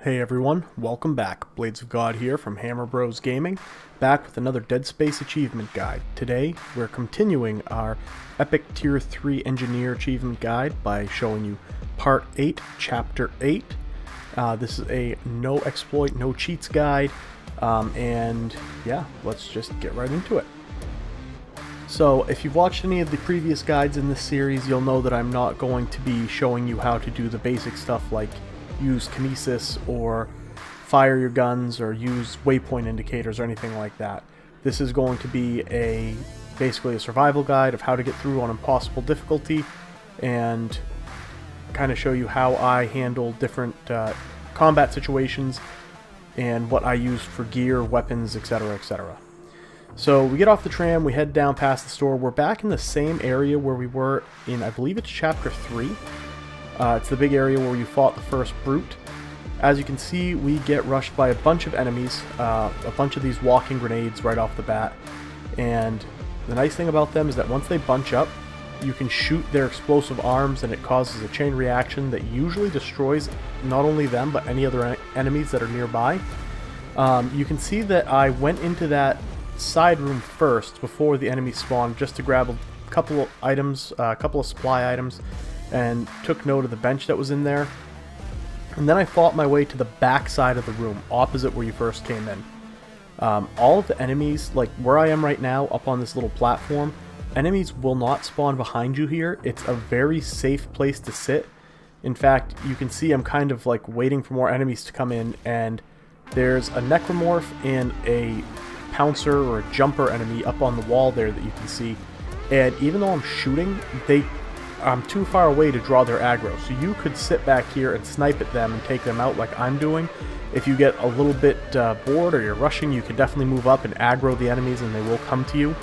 Hey everyone, welcome back. Blades of God here from Hammer Bros Gaming, back with another Deadspace achievement guide. Today, we're continuing our Epic Tier 3 Engineer Achievement Guide by showing you Part 8, Chapter 8. This is a no exploit, no cheats guide, and yeah, let's just get right into it. So, if you've watched any of the previous guides in this series, you'll know that I'm not going to be showing you how to do the basic stuff like use kinesis or fire your guns or use waypoint indicators or anything like that. This is going to be basically a survival guide of how to get through on impossible difficulty and kind of show you how I handle different combat situations and what I used for gear, weapons, etc., etc. So we get off the tram, we head down past the store. We're back in the same area where we were in, I believe it's Chapter 3. It's the big area where you fought the first brute. As you can see, we get rushed by a bunch of enemies, a bunch of these walking grenades right off the bat. And the nice thing about them is that once they bunch up, you can shoot their explosive arms and it causes a chain reaction that usually destroys not only them, but any other enemies that are nearby. You can see that I went into that side room first before the enemies spawned just to grab a couple of items, a couple of supply items, and took note of the bench that was in there. And then I fought my way to the back side of the room, opposite where you first came in. All of the enemies, like where I am right now, up on this little platform, enemies will not spawn behind you here. It's a very safe place to sit. In fact, you can see I'm kind of like waiting for more enemies to come in, and there's a necromorph and a pouncer or a jumper enemy up on the wall there that you can see. And even though I'm shooting, I'm too far away to draw their aggro, so you could sit back here and snipe at them and take them out like I'm doing. If you get a little bit bored or you're rushing, you could definitely move up and aggro the enemies and they will come to you.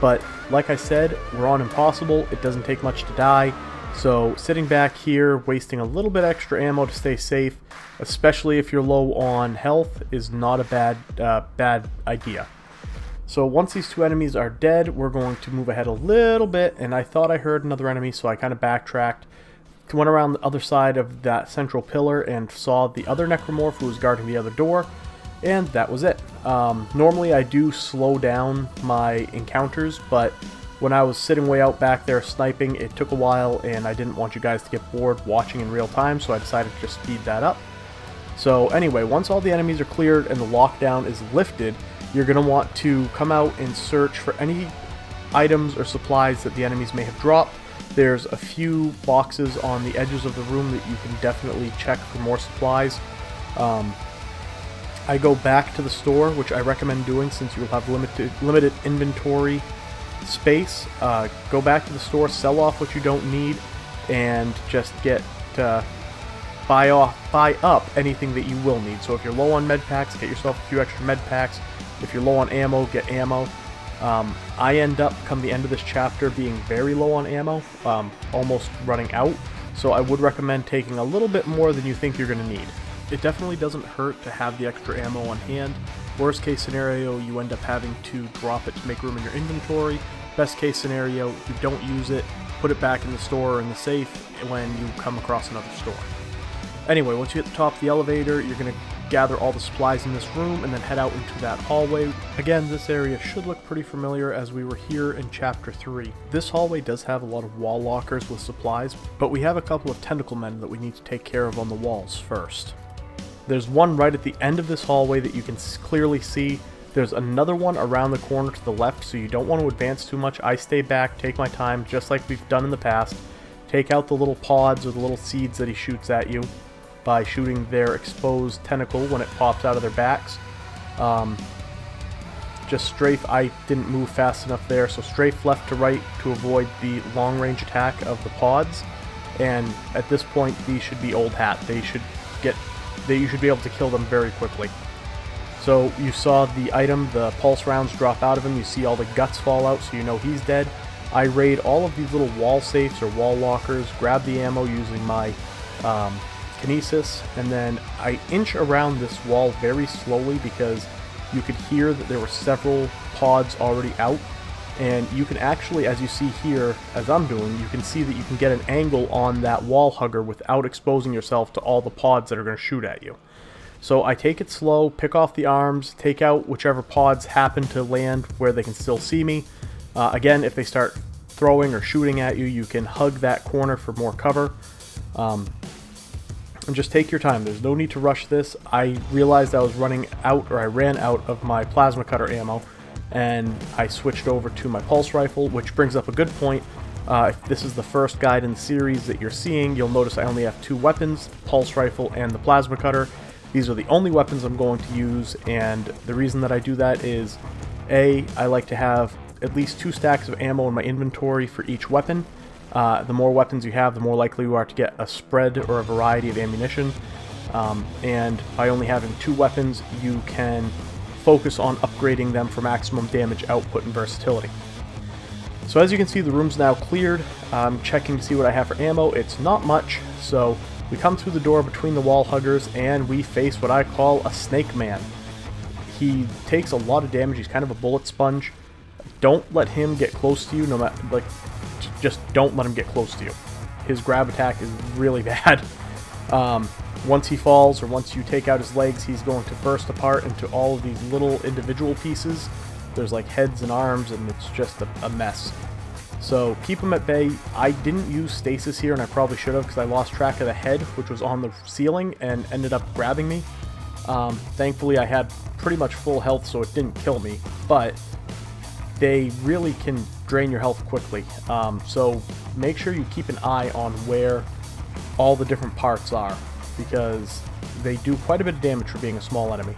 But like I said, we're on impossible, it doesn't take much to die, so sitting back here, wasting a little bit extra ammo to stay safe, especially if you're low on health, is not a bad idea. So once these two enemies are dead, we're going to move ahead a little bit, and I thought I heard another enemy, so I kind of backtracked, went around the other side of that central pillar and saw the other necromorph who was guarding the other door, and that was it. Normally I do slow down my encounters, but when I was sitting way out back there sniping, it took a while, and I didn't want you guys to get bored watching in real time, so I decided to just speed that up. So anyway, once all the enemies are cleared and the lockdown is lifted, you're going to want to come out and search for any items or supplies that the enemies may have dropped. There's a few boxes on the edges of the room that you can definitely check for more supplies. I go back to the store, which I recommend doing since you'll have limited inventory space. Go back to the store, sell off what you don't need, and just buy up anything that you will need. So if you're low on med packs, get yourself a few extra med packs. If you're low on ammo, get ammo. I end up, come the end of this chapter, being very low on ammo, almost running out, so I would recommend taking a little bit more than you think you're going to need. It definitely doesn't hurt to have the extra ammo on hand. Worst case scenario, you end up having to drop it to make room in your inventory. Best case scenario, you don't use it, put it back in the store or in the safe when you come across another store. Anyway, once you hit the top of the elevator, you're going to gather all the supplies in this room and then head out into that hallway. Again, this area should look pretty familiar as we were here in Chapter 3. This hallway does have a lot of wall lockers with supplies, but we have a couple of tentacle men that we need to take care of on the walls first. There's one right at the end of this hallway that you can clearly see. There's another one around the corner to the left, so you don't want to advance too much. I stay back, take my time, just like we've done in the past. Take out the little pods or the little seeds that he shoots at you by shooting their exposed tentacle when it pops out of their backs. Just strafe. I didn't move fast enough there, so strafe left to right to avoid the long-range attack of the pods. And at this point, these should be old hat. You should be able to kill them very quickly. So you saw the item, the pulse rounds drop out of him. You see all the guts fall out, so you know he's dead. I raid all of these little wall safes or wall lockers, grab the ammo using my kinesis, and then I inch around this wall very slowly because you could hear that there were several pods already out, and you can actually, as you see here, as I'm doing, you can see that you can get an angle on that wall hugger without exposing yourself to all the pods that are going to shoot at you. So I take it slow, pick off the arms, take out whichever pods happen to land where they can still see me. Again, if they start throwing or shooting at you, you can hug that corner for more cover. And just take your time. There's no need to rush this. I realized I was running out, or I ran out of my plasma cutter ammo, and I switched over to my pulse rifle, which brings up a good point. If this is the first guide in the series that you're seeing, you'll notice I only have 2 weapons, the pulse rifle and the plasma cutter. These are the only weapons I'm going to use, and the reason that I do that is, A, I like to have at least 2 stacks of ammo in my inventory for each weapon. The more weapons you have, the more likely you are to get a spread or a variety of ammunition. And by only having 2 weapons, you can focus on upgrading them for maximum damage output and versatility. So as you can see, the room's now cleared. I'm checking to see what I have for ammo. It's not much, so we come through the door between the wall huggers, and we face what I call a snake man. He takes a lot of damage. He's kind of a bullet sponge. Don't let him get close to you. No matter, like, just don't let him get close to you. His grab attack is really bad. Once he falls, or once you take out his legs, he's going to burst apart into all of these little individual pieces. There's like heads and arms, and it's just a mess. So keep him at bay. I didn't use stasis here, and I probably should have, because I lost track of the head, which was on the ceiling, and ended up grabbing me. Thankfully, I had pretty much full health, so it didn't kill me, but they really can drain your health quickly. So make sure you keep an eye on where all the different parts are, because they do quite a bit of damage for being a small enemy.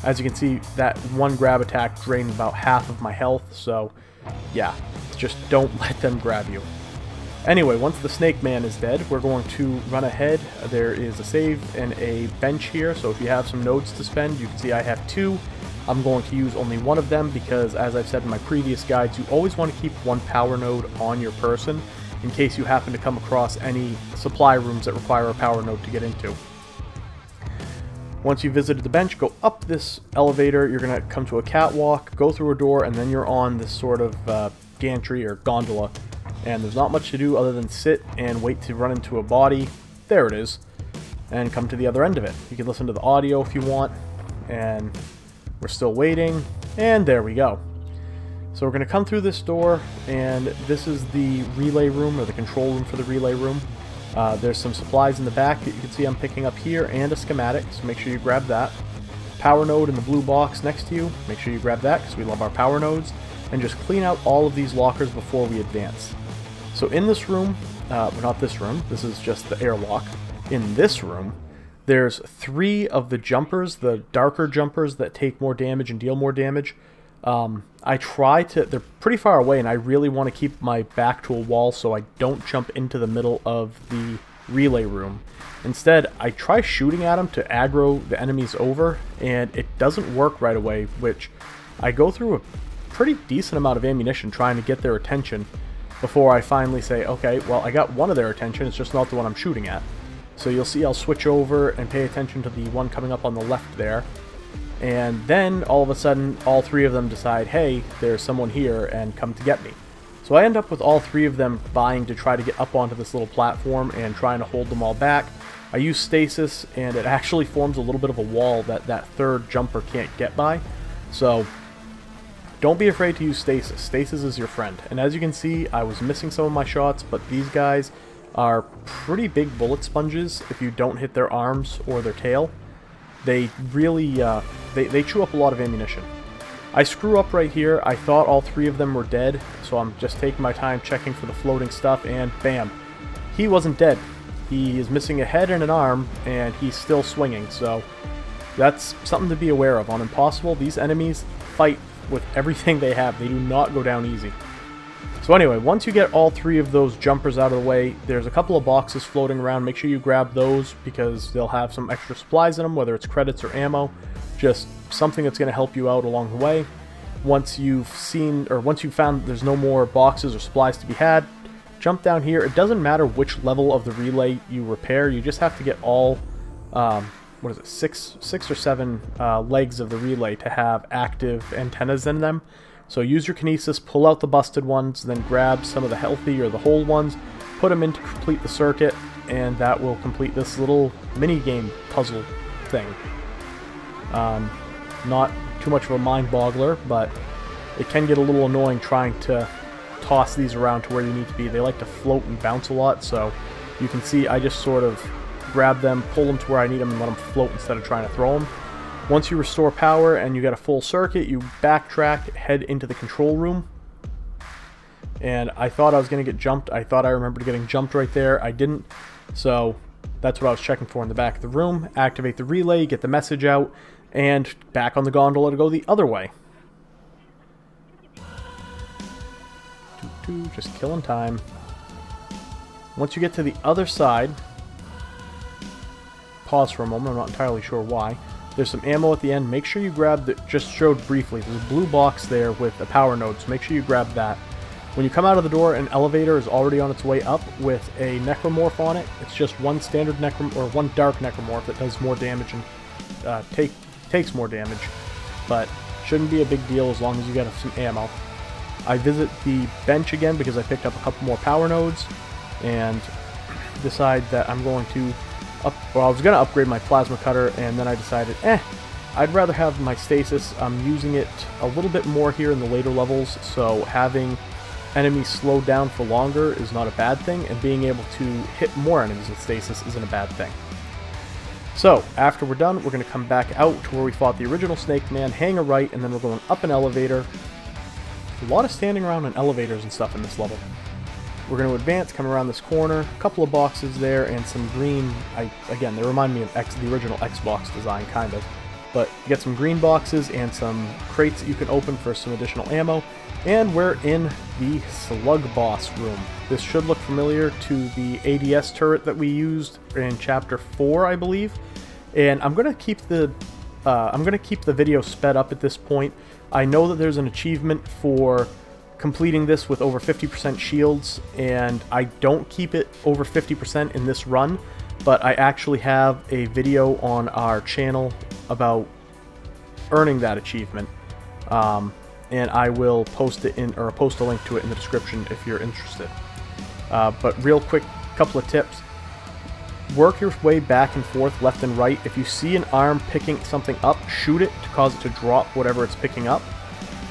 As you can see, that one grab attack drained about half of my health, so yeah, just don't let them grab you. Anyway, once the snake man is dead, we're going to run ahead. There is a save and a bench here, so if you have some nodes to spend, you can see I have 2. I'm going to use only 1 of them because, as I've said in my previous guides, you always want to keep 1 power node on your person in case you happen to come across any supply rooms that require a power node to get into. Once you've visited the bench, go up this elevator. You're going to come to a catwalk, go through a door, and then you're on this sort of gantry or gondola. And there's not much to do other than sit and wait to run into a body. There it is. And come to the other end of it. You can listen to the audio if you want. And we're still waiting. And there we go. So we're going to come through this door, and this is the relay room, or the control room for the relay room. There's some supplies in the back that you can see I'm picking up here, and a schematic, so make sure you grab that. Power node in the blue box next to you, make sure you grab that because we love our power nodes. And just clean out all of these lockers before we advance. So in this room, well, not this room, this is just the airlock. In this room, there's 3 of the jumpers, the darker jumpers that take more damage and deal more damage. I try to, they're pretty far away, and I really want to keep my back to a wall so I don't jump into the middle of the relay room. Instead, I try shooting at them to aggro the enemies over, and it doesn't work right away, which I go through a pretty decent amount of ammunition trying to get their attention before I finally say, okay, well, I got one of their attention, it's just not the one I'm shooting at. So you'll see I'll switch over and pay attention to the one coming up on the left there. And then, all of a sudden, all 3 of them decide, hey, there's someone here, and come to get me. So I end up with all 3 of them vying to try to get up onto this little platform and trying to hold them all back. I use stasis, and it actually forms a little bit of a wall that that 3rd jumper can't get by. So don't be afraid to use stasis. Stasis is your friend. And as you can see, I was missing some of my shots, but these guys are pretty big bullet sponges if you don't hit their arms or their tail. They really, they chew up a lot of ammunition. I screw up right here. I thought all 3 of them were dead, so I'm just taking my time checking for the floating stuff, and bam. He wasn't dead. He is missing a head and an arm, and he's still swinging, so that's something to be aware of. On Impossible, these enemies fight with everything they have. They do not go down easy. So anyway, once you get all 3 of those jumpers out of the way, there's a couple of boxes floating around. Make sure you grab those because they'll have some extra supplies in them, whether it's credits or ammo. Just something that's going to help you out along the way. Once you've seen, or once you've found there's no more boxes or supplies to be had, jump down here. It doesn't matter which level of the relay you repair. You just have to get all, what is it, six or seven legs of the relay to have active antennas in them. So use your kinesis, pull out the busted ones, then grab some of the healthy or the whole ones, put them in to complete the circuit, and that will complete this little mini game puzzle thing. Not too much of a mind boggler, but it can get a little annoying trying to toss these around to where you need to be. They like to float and bounce a lot, so you can see I just sort of grab them, pull them to where I need them, and let them float instead of trying to throw them. Once you restore power and you get a full circuit, you backtrack, head into the control room. And I thought I was going to get jumped. I thought I remembered getting jumped right there. I didn't. So that's what I was checking for in the back of the room. Activate the relay, get the message out, and back on the gondola to go the other way. Just killing time. Once you get to the other side, pause for a moment, I'm not entirely sure why. There's some ammo at the end. Make sure you grab the, just showed briefly, there's a blue box there with a power node, so make sure you grab that. When you come out of the door, an elevator is already on its way up with a necromorph on it. It's just one standard necromorph, or one dark necromorph that does more damage and takes more damage, but shouldn't be a big deal as long as you get some ammo. I visit the bench again because I picked up a couple more power nodes and decide that I'm going to I was going to upgrade my plasma cutter, and then I decided, I'd rather have my stasis. I'm using it a little bit more here in the later levels, so having enemies slow down for longer is not a bad thing, and being able to hit more enemies with stasis isn't a bad thing. So, after we're done, we're going to come back out to where we fought the original Snake Man, hang a right, and then we're going up an elevator. A lot of standing around in elevators and stuff in this level. We're going to advance, come around this corner, a couple of boxes there, and some green, again, they remind me of the original Xbox design, kind of. But you get some green boxes and some crates that you can open for some additional ammo. And we're in the Slug Boss room. This should look familiar to the ADS turret that we used in Chapter 4, I believe. And I'm going to keep the video sped up at this point. I know that there's an achievement for completing this with over 50% shields, and I don't keep it over 50% in this run, but I actually have a video on our channel about earning that achievement, and I will post it in, or post a link to it in the description if you're interested. But real quick, couple of tips. Work your way back and forth, left and right. If you see an arm picking something up, shoot it to cause it to drop whatever it's picking up.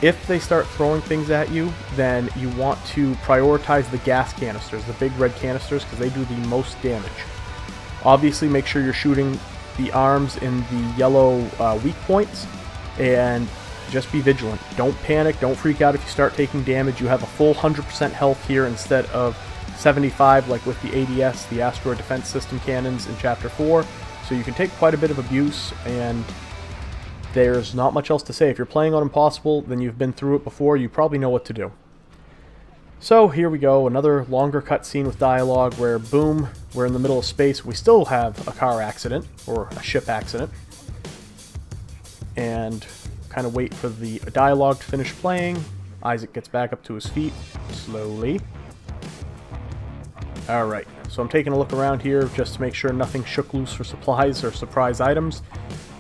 If they start throwing things at you, then you want to prioritize the gas canisters, the big red canisters, because they do the most damage. Obviously, make sure you're shooting the arms in the yellow weak points, and just be vigilant. Don't panic, don't freak out if you start taking damage. You have a full 100% health here instead of 75 like with the ADS, the Asteroid Defense System cannons in Chapter 4, so you can take quite a bit of abuse, and there's not much else to say. If you're playing on Impossible, then you've been through it before, you probably know what to do. So here we go, another longer cutscene with dialogue where, boom, we're in the middle of space. We still have a car accident, or a ship accident, and kind of wait for the dialogue to finish playing. Isaac gets back up to his feet, slowly. Alright, so I'm taking a look around here just to make sure nothing shook loose for supplies or surprise items.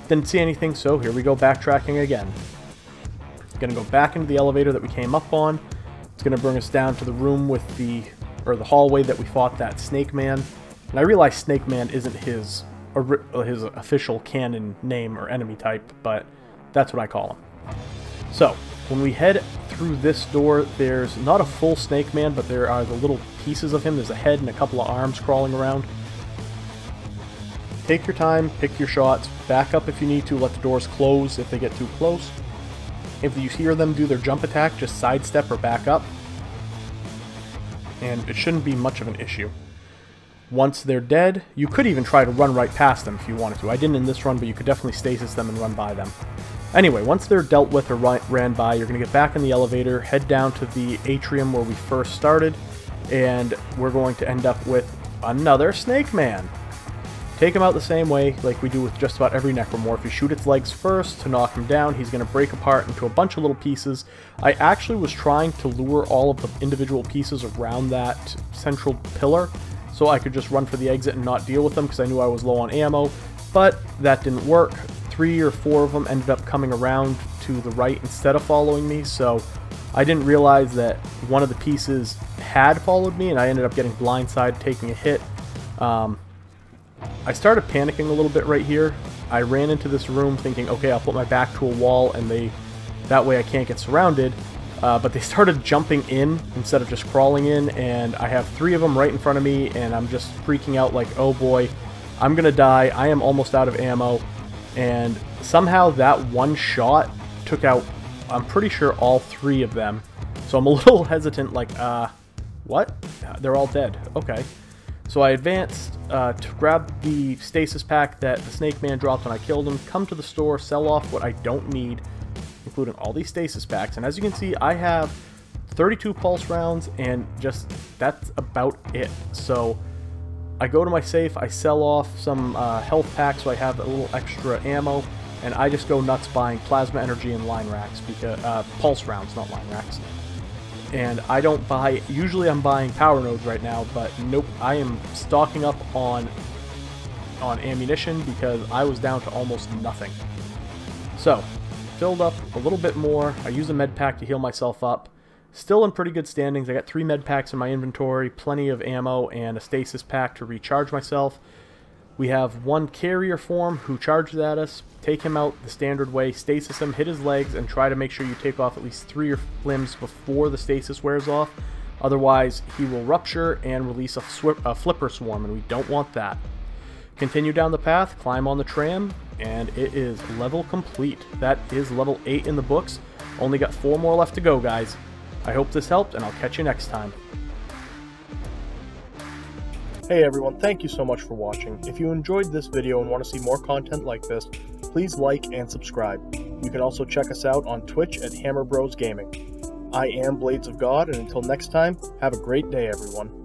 Didn't see anything, so here we go backtracking again. Gonna go back into the elevator that we came up on. It's gonna bring us down to the room with the hallway that we fought that Snake Man. And I realize Snake Man isn't his official canon name or enemy type, but that's what I call him. So, when we head through this door, there's not a full Snake Man, but there are the little pieces of him. There's a head and a couple of arms crawling around. Take your time, pick your shots, back up if you need to, let the doors close if they get too close. If you hear them do their jump attack, just sidestep or back up. And it shouldn't be much of an issue. Once they're dead, you could even try to run right past them if you wanted to. I didn't in this run, but you could definitely stasis them and run by them. Anyway, once they're dealt with or ran by, you're going to get back in the elevator, head down to the atrium where we first started, and we're going to end up with another Snake Man. Take him out the same way like we do with just about every necromorph. You shoot its legs first to knock him down. He's going to break apart into a bunch of little pieces. I actually was trying to lure all of the individual pieces around that central pillar so I could just run for the exit and not deal with them because I knew I was low on ammo, but that didn't work. 3 or 4 of them ended up coming around to the right instead of following me, so I didn't realize that one of the pieces had followed me, and I ended up getting blindsided, taking a hit. I started panicking a little bit right here, I ran into this room thinking, okay, I'll put my back to a wall and that way I can't get surrounded. But they started jumping in instead of just crawling in, and I have 3 of them right in front of me, and I'm just freaking out like, oh boy, I'm gonna die. I am almost out of ammo, and somehow that one shot took out, I'm pretty sure, all 3 of them. So I'm a little hesitant, like, what? They're all dead. Okay. So I advanced to grab the stasis pack that the Snake Man dropped when I killed him, come to the store, sell off what I don't need, including all these stasis packs. And as you can see, I have 32 pulse rounds, and just that's about it. So I go to my safe, I sell off some health packs so I have a little extra ammo, and I just go nuts buying plasma energy and line racks, because pulse rounds, not line racks. And I don't buy, usually I'm buying power nodes right now, but nope, I am stocking up on ammunition because I was down to almost nothing. So filled up a little bit more. I use a med pack to heal myself up. Still in pretty good standings. I got 3 med packs in my inventory, plenty of ammo, and a stasis pack to recharge myself. We have 1 carrier form who charges at us. Take him out the standard way, stasis him, hit his legs, and try to make sure you take off at least 3 limbs before the stasis wears off. Otherwise, he will rupture and release a flipper swarm, and we don't want that. Continue down the path, climb on the tram, and it is level complete. That is level 8 in the books. Only got 4 more left to go, guys. I hope this helped, and I'll catch you next time. Hey everyone, thank you so much for watching. If you enjoyed this video and want to see more content like this, please like and subscribe. You can also check us out on Twitch at Hammer Bros Gaming. I am Blades of God, and until next time, have a great day everyone.